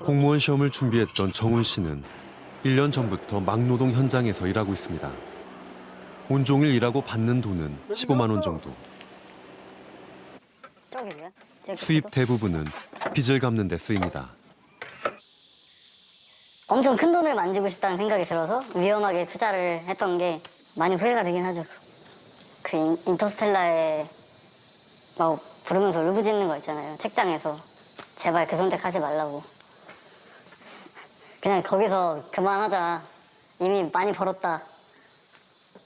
공무원 시험을 준비했던 정훈 씨는 1년 전부터 막노동 현장에서 일하고 있습니다. 온종일 일하고 받는 돈은 15만 원 정도. 수입 대부분은 빚을 갚는 데 쓰입니다. 엄청 큰 돈을 만지고 싶다는 생각이 들어서 위험하게 투자를 했던 게 많이 후회가 되긴 하죠. 그 인터스텔라에 막 부르면서 울부짖는 거 있잖아요. 책장에서. 제발 그 선택하지 말라고. 그냥 거기서 그만하자. 이미 많이 벌었다.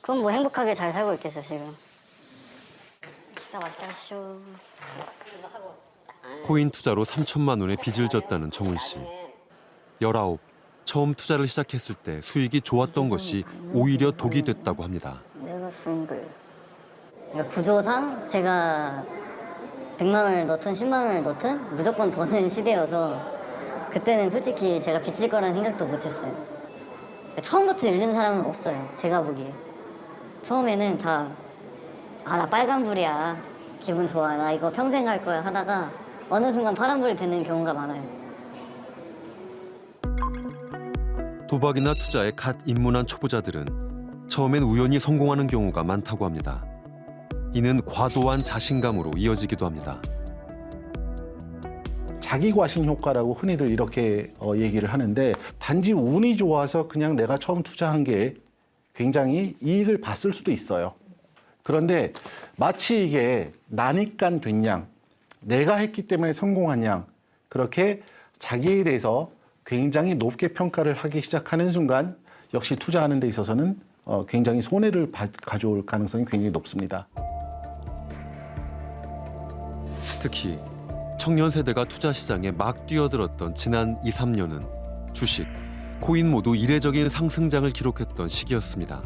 그럼 뭐 행복하게 잘 살고 있겠어, 지금. 식사 맛있게 하십시오. 코인 투자로 3천만 원의 빚을 졌다는 정훈 씨. 19, 처음 투자를 시작했을 때 수익이 좋았던 것이 오히려 독이 됐다고 합니다. 내가 싱글. 그러니까 구조상 제가 100만 원을 넣든 10만 원을 넣든 무조건 버는 시대여서 그때는 솔직히 제가 빚질 거라는 생각도 못했어요. 처음부터 잃는 사람은 없어요. 제가 보기에. 처음에는 다 나 빨간불이야. 기분 좋아. 나 이거 평생 할 거야 하다가 어느 순간 파란불이 되는 경우가 많아요. 도박이나 투자에 갓 입문한 초보자들은 처음엔 우연히 성공하는 경우가 많다고 합니다. 이는 과도한 자신감으로 이어지기도 합니다. 자기 과신 효과라고 흔히들 이렇게 얘기를 하는데 단지 운이 좋아서 그냥 내가 처음 투자한 게 굉장히 이익을 봤을 수도 있어요. 그런데 마치 이게 나니깐 된 양, 내가 했기 때문에 성공한 양, 그렇게 자기에 대해서 굉장히 높게 평가를 하기 시작하는 순간 역시 투자하는 데 있어서는 굉장히 손해를 가져올 가능성이 굉장히 높습니다. 특히 청년 세대가 투자 시장에 막 뛰어들었던 지난 2, 3년은 주식, 코인 모두 이례적인 상승장을 기록했던 시기였습니다.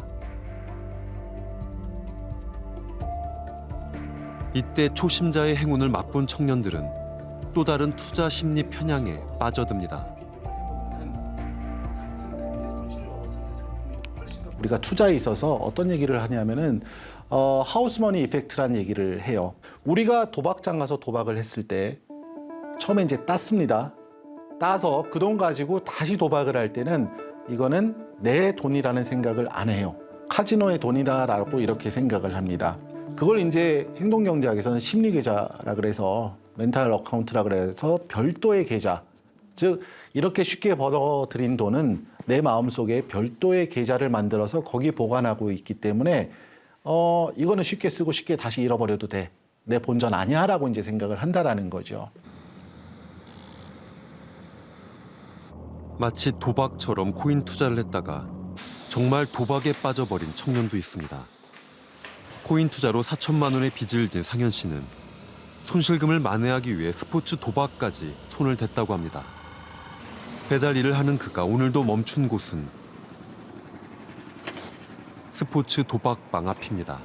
이때 초심자의 행운을 맛본 청년들은 또 다른 투자 심리 편향에 빠져듭니다. 우리가 투자에 있어서 어떤 얘기를 하냐면은 하우스머니 이펙트라는 얘기를 해요. 우리가 도박장 가서 도박을 했을 때 처음에 이제 땄습니다. 따서 그 돈 가지고 다시 도박을 할 때는 이거는 내 돈이라는 생각을 안 해요. 카지노의 돈이다라고 이렇게 생각을 합니다. 그걸 이제 행동경제학에서는 심리계좌라 그래서 멘탈 어카운트라 그래서 별도의 계좌, 즉 이렇게 쉽게 벌어들인 돈은 내 마음속에 별도의 계좌를 만들어서 거기 보관하고 있기 때문에 이거는 쉽게 쓰고 쉽게 다시 잃어버려도 돼. 내 본전 아니야 라고 이제 생각을 한다라는 거죠. 마치 도박처럼 코인 투자를 했다가 정말 도박에 빠져버린 청년도 있습니다. 코인 투자로 4천만 원의 빚을 진 상현 씨는 손실금을 만회하기 위해 스포츠 도박까지 손을 댔다고 합니다. 배달 일을 하는 그가 오늘도 멈춘 곳은 스포츠 도박방 앞입니다.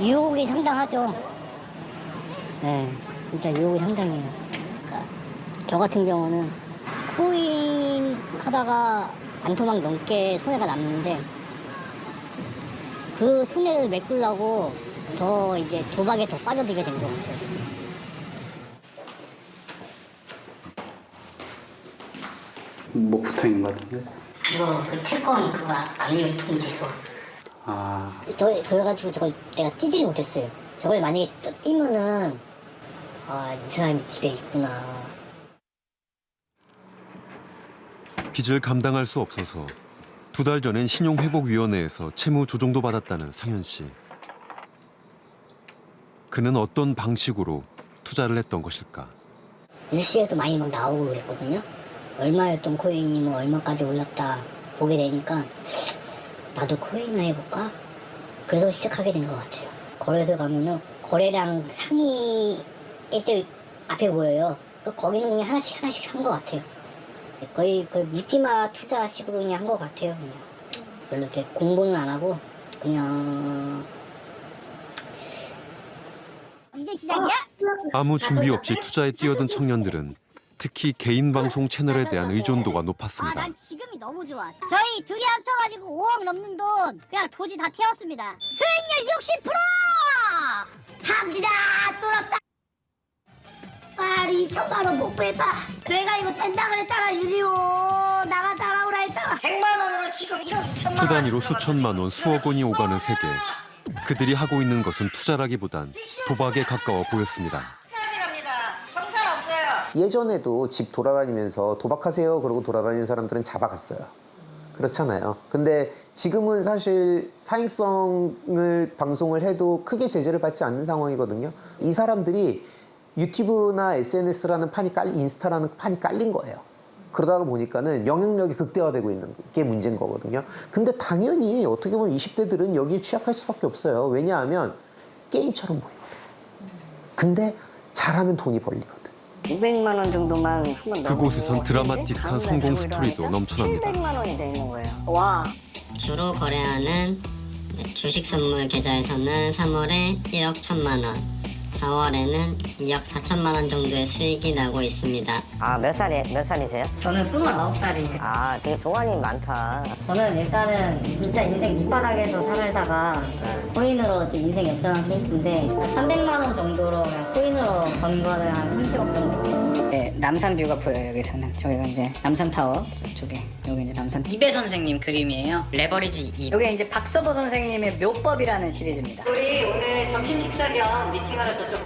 유혹이 상당하죠. 네, 진짜 유혹이 상당해요. 그러니까 저 같은 경우는 코인 하다가 반 토막 넘게 손해가 남는데 그 손해를 메꾸려고 더 이제 도박에 더 빠져들게 된 것 같아요. 뭐 붙어 있는 것 같은데? 이거 그 채권 그거 압류 통지서. 아, 그래가지고 저걸 내가 띄지를 못했어요. 저걸 만약에 띄면은 이 사람이 집에 있구나. 빚을 감당할 수 없어서 2달 전엔 신용회복위원회에서 채무 조정도 받았다는 상현 씨. 그는 어떤 방식으로 투자를 했던 것일까? 뉴스에도 많이 막 나오고 그랬거든요. 얼마였던 코인이 뭐 얼마까지 올랐다 보게 되니까 나도 코인을 해볼까? 그래서 시작하게 된 것 같아요. 거래소 가면은 거래량 상위에 제일 앞에 보여요. 거기는 그냥 하나씩 한 것 같아요. 거의 묻지마 투자식으로 그냥 한 것 같아요. 그냥. 별로 이렇게 공부는 안 하고 그냥 이제 시작이야? 아무 준비 없이 투자에 뛰어든 청년들은 특히 개인 방송 채널에 대한 의존도가 높았습니다. 난 지금이 너무 좋아. 저희 둘이 합쳐가지고 5억 넘는 돈 그냥 도지 다 태웠습니다. 수익률 60%! 갑니다! 뚫었다! 빨리 2천만 원 복부했다. 내가 이거 된다 그랬잖아 유리호. 나가 따라오라 했잖아. 100만 원으로 지금 1억 2천만 원. 주 단위로 수천만 원, 수억 원이 오가는 세계. 그들이 하고 있는 것은 투자라기보단 도박에 가까워 보였습니다. 끝까지 갑니다. 정산 없어요. 예전에도 집 돌아다니면서 도박하세요 그러고 돌아다니는 사람들은 잡아갔어요. 그렇잖아요. 근데 지금은 사실 사행성을 방송을 해도 크게 제재를 받지 않는 상황이거든요. 이 사람들이 유튜브나 SNS라는 판이 인스타라는 판이 깔린 거예요. 그러다 보니까는 영향력이 극대화되고 있는 게 문제인 거거든요. 근데 당연히 어떻게 보면 20대들은 여기에 취약할 수밖에 없어요. 왜냐하면 게임처럼 보이거든. 근데 잘하면 돈이 벌리거든. 200만 원 정도만 하면 그곳에선 드라마틱한 성공 스토리도 넘쳐납니다. 700만 원이 되는 거예요. 와. 주로 거래하는 주식 선물 계좌에서는 3월에 1억 1천만 원, 4월에는 2억 4천만 원 정도의 수익이 나고 있습니다. 아, 몇 살이세요? 저는 29살이에요. 아, 되게 동안이 많다. 저는 일단은 진짜 인생 밑바닥에서 살다가 코인으로 지금 인생 역전한 케이스인데 한 300만 원 정도로 그냥 코인으로 번 거는 한 30억 정도 있어요. 네, 남산뷰가 보여요. 여기서는 저희가 이제 남산타워 쪽에 여기 이제 남산 이배 선생님 그림이에요. 레버리지 2. 여기 이제 박서보 선생님의 묘법이라는 시리즈입니다. 우리 오늘 점심 식사 겸 미팅하러 저쪽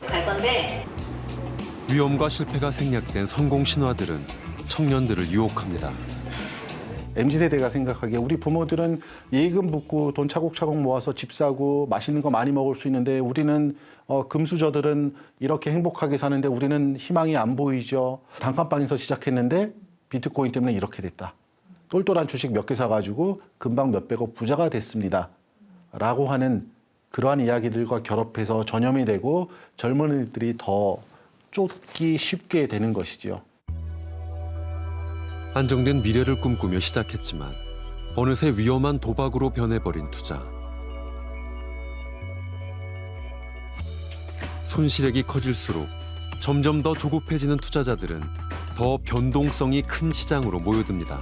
갈 건데 위험과 실패가 생략된 성공 신화들은 청년들을 유혹합니다. MZ세대가 생각하기에 우리 부모들은 예금 붓고 돈 차곡차곡 모아서 집 사고 맛있는 거 많이 먹을 수 있는데 우리는 금수저들은 이렇게 행복하게 사는데 우리는 희망이 안 보이죠. 단칸방에서 시작했는데 비트코인 때문에 이렇게 됐다. 똘똘한 주식 몇 개 사가지고 금방 몇백억 부자가 됐습니다. 라고 하는 그러한 이야기들과 결합해서 전염이 되고 젊은이들이 더 쫓기 쉽게 되는 것이죠. 안정된 미래를 꿈꾸며 시작했지만 어느새 위험한 도박으로 변해버린 투자. 손실액이 커질수록 점점 더 조급해지는 투자자들은 더 변동성이 큰 시장으로 모여듭니다.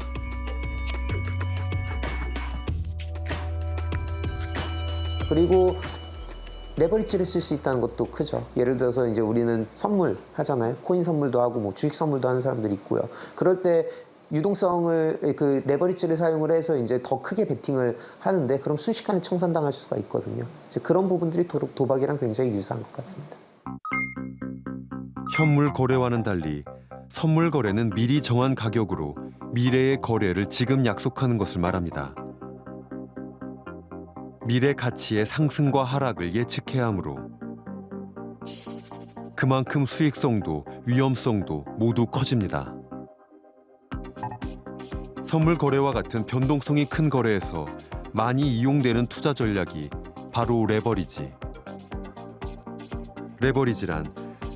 그리고 레버리지를 쓸 수 있다는 것도 크죠. 예를 들어서 이제 우리는 선물 하잖아요. 코인 선물도 하고 뭐 주식 선물도 하는 사람들이 있고요. 그럴 때 유동성을 그 레버리지를 사용을 해서 이제 더 크게 베팅을 하는데 그럼 순식간에 청산당할 수가 있거든요. 이제 그런 부분들이 도박이랑 굉장히 유사한 것 같습니다. 현물 거래와는 달리 선물 거래는 미리 정한 가격으로 미래의 거래를 지금 약속하는 것을 말합니다. 미래 가치의 상승과 하락을 예측해야 하므로 그만큼 수익성도 위험성도 모두 커집니다. 선물 거래와 같은 변동성이 큰 거래에서 많이 이용되는 투자 전략이 바로 레버리지. 레버리지란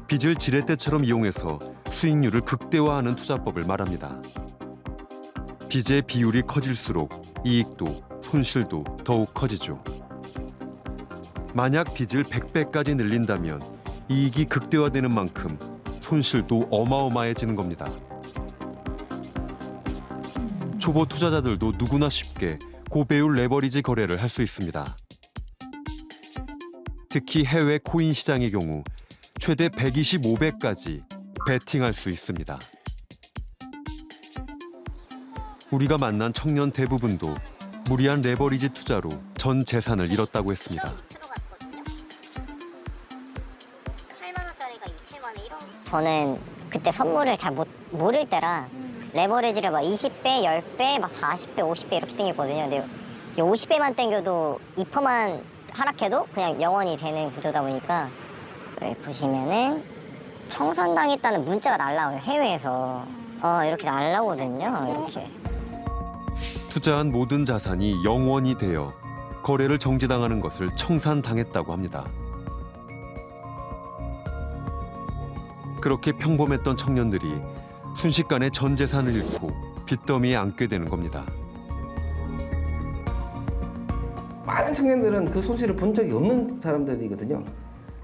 빚을 지렛대처럼 이용해서 수익률을 극대화하는 투자법을 말합니다. 빚의 비율이 커질수록 이익도 손실도 더욱 커지죠. 만약 빚을 100배까지 늘린다면 이익이 극대화되는 만큼 손실도 어마어마해지는 겁니다. 초보 투자자들도 누구나 쉽게 고배율 레버리지 거래를 할 수 있습니다. 특히 해외 코인 시장의 경우 최대 125배까지 베팅할 수 있습니다. 우리가 만난 청년 대부분도 무리한 레버리지 투자로 전 재산을 잃었다고 했습니다. 저는 그때 선물을 잘 모를 때라 레버리지를 막 20배, 10배, 막 40배, 50배 이렇게 땡겼거든요. 근데 50배만 땡겨도 2%만 하락해도 그냥 영원히 되는 구조다 보니까 여기 보시면은 청산당했다는 문자가 날라와요. 해외에서. 이렇게 날라오거든요. 이렇게. 투자한 모든 자산이 영원이 되어 거래를 정지당하는 것을 청산당했다고 합니다. 그렇게 평범했던 청년들이 순식간에 전 재산을 잃고 빚더미에 앉게 되는 겁니다. 많은 청년들은 그 손실을 본 적이 없는 사람들이거든요.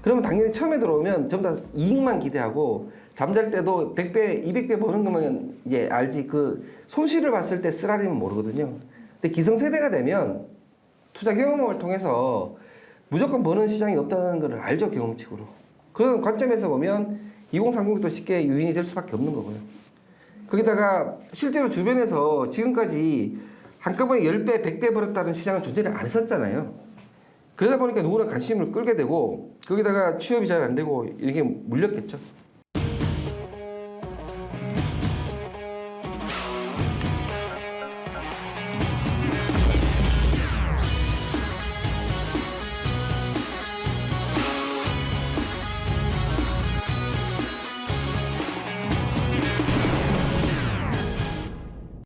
그러면 당연히 처음에 들어오면 전부 다 이익만 기대하고 잠잘 때도 100배, 200배 버는 것만 이제 알지 그 손실을 봤을 때 쓰라리면 모르거든요. 근데 기성세대가 되면 투자 경험을 통해서 무조건 버는 시장이 없다는 걸 알죠, 경험칙으로. 그런 관점에서 보면 2030도 쉽게 유인이 될 수밖에 없는 거고요. 거기다가 실제로 주변에서 지금까지 한꺼번에 10배, 100배 벌었다는 시장은 존재를 안 했었잖아요. 그러다 보니까 누구나 관심을 끌게 되고 거기다가 취업이 잘 안 되고 이렇게 물렸겠죠.